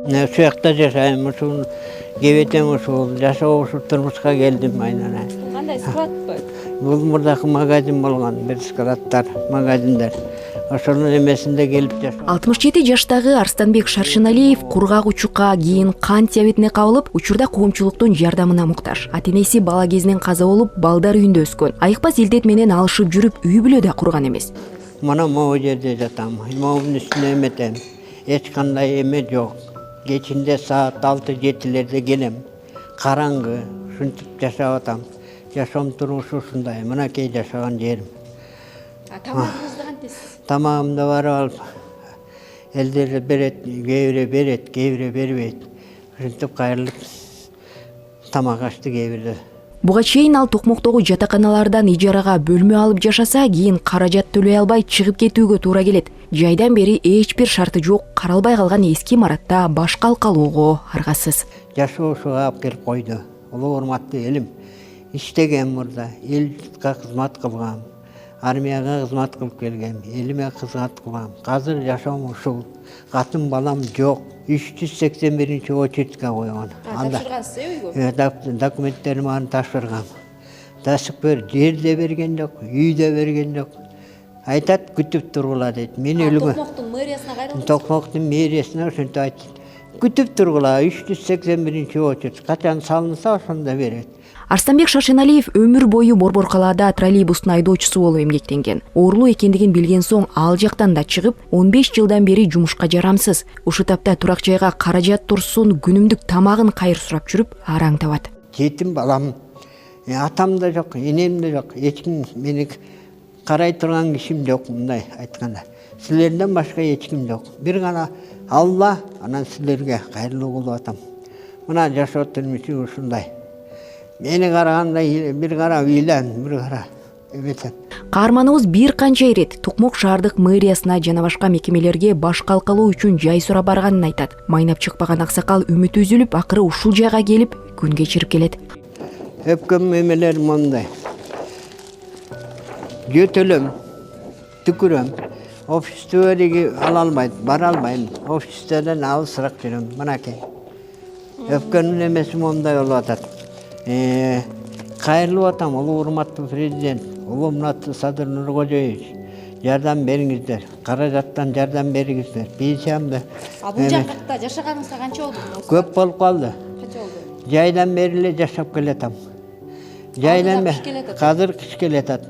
Şu yakta yaşayayım, uşul gebetem uşul, yaşao uşul turmuşka geldim aynen. Кандай сыгат бу? Бұл мұрдақы магазин болған, бір складтар, магазиндар. Ошонун эмесинде келип жашоо. 67 жаштагы Арстанбек Шаршыналиев кургак учукка кийин кант диабетине кабылып, учурда коомчулуктун жардамына муктаж. Ата-энеси бала кезинен каза болуп, балдар үйүндө өскөн. Айыкпас илдет менен алышып жүрүп, үй бүлө да курган эмес. Мына могу жерде жатам, могунун үстүнө эметем. Эч кандай эме жок. Кечинде саат 6-7-лерде келем. Караңгы, ушинтип жашап атам. Жашоом турмушу ушундай, мынакей жашаган жерим. Тамагыңызды кантесиз? Тамагымды барып алып, элдер берет, кээ бири бербейт. Ушинтип кайрылып тамак ачты кээ бирде. Буга чейин ал Токмоктогу жатаканалардан ижарага бөлмө алып жашаса, кийин каражат төлөй албай чыгып кетүүгө туура келет. Жайдан бери эч бир шарты жок, каралбай калган эски имаратта башка алкалоого аргасыз. Жашоо ушуга алып келип койду. Улуу урматтуу элим, иштеген мурда, элге кызмат кылгам, армияга кызмат кылып келгем, элиме кызмат кылгам. Азыр жашоом ушул. Катын балам жок. 381 очередке койгон. Тапшыргансыз үйгө? Документтерим аны тапшыргам. Ташып бер, жерде берген жок, үйдө берген жок. Айтат, күтүп тургула дейт. Мен өлүгө. Токмоктун мэриясына кайрылдыңыз? Токмоктун мэриясына ошентип айтты. Күтүп тургула, 381 очеред. Качан салынса ошондо берет. Арстанбек Шаршыналиев өмүр бою Борбор калаада троллейбустун айдоочусу болуп эмгектенген. Оорулуу экендигин билген соң ал жактан да чыгып, 15 жылдан бери жумушка жарамсыз. Ушул тапта турак жайга каражат турсун, күнүмдүк тамагын кайыр сурап жүрүп, араң табат. Жетим балам, атам да жок, энем да жок. Эч ким мени карай турган кишим жок, мындай айтканда. Силерден башка эч ким жок. Бир гана Алла, анан силерге кайрылуу кылып атам. Мына жашоо түрмүшү ушундай. Мени караганда бир кара үйлөн, бир кара эметем. Каарманыбыз бир канча ирет Токмок шаардык мэриясына жана башка мекемелерге башка алкалоо үчүн жай сурап барганын айтат. Майнап чыкпаган аксакал үмүтү үзүлүп, акыры ушул жайга келип күн кечирип келет. Өпкөн эмелер мондай. Жөтөлөм, түкүрөм. Офистөдөгү ала албайт, бара албайм. Офистерден алысыраак жүрөм, мынакей. Өпкөнүн эмеси мондай болуп атат. Кайрылып атам, улуу урматтуу президент, улуу урматтуу Садыр Нуркожоевич, жардам бериңиздер, каражаттан жардам бериңиздер. Пенсиямды. Бул жакта жашаганыңызга канча болду? Көп болуп калды. Канча болду? Жайдан бери эле жашап келатам. Жайдан азыр кыш келатат.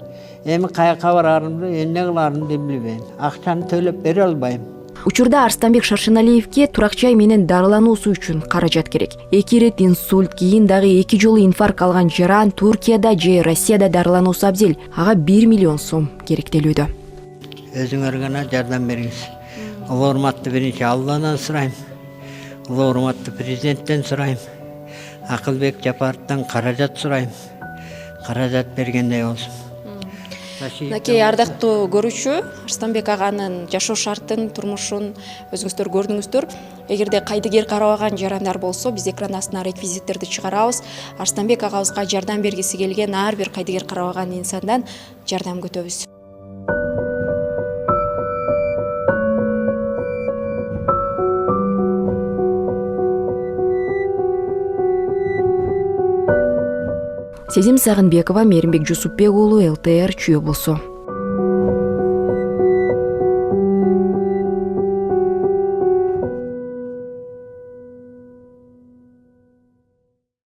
Эми каяка барарымды, эмне кыларымды билбейм. Акчаны төлөп бере албайм. Учурда Арстанбек Шаршыналиевке турак жай менен дарылануусу үчүн каражат керек. 2 ирет инсульт, кийин дагы 2 жолу инфаркт алган жаран Туркияда же Россияда дарылануусу абзел. Ага 1 миллион сом керектелүүдө. Өзүңөр гана жардам бериңиз. Улуу урматтуу биринчи Алладан сурайм. Улуу урматтуу президенттен сурайм. Акылбек Жапаровдон каражат сурайм. Каражат бергендей болсун. Мынакей ардактуу көрүүчү, Арстанбек аганын жашоо шартын, турмушун өзүңүздөр көрдүңүздөр. Эгерде кайдыгер карабаган жарандар болсо, биз экран астына реквизиттерди чыгарабыз. Арстанбек агабызга жардам бергиси келген ар бир кайдыгер карабаган инсандан жардам күтөбүз. Сезим Сагынбекова, Мээринбек Жусупбек уулу, ЛТР, Чүй облусу.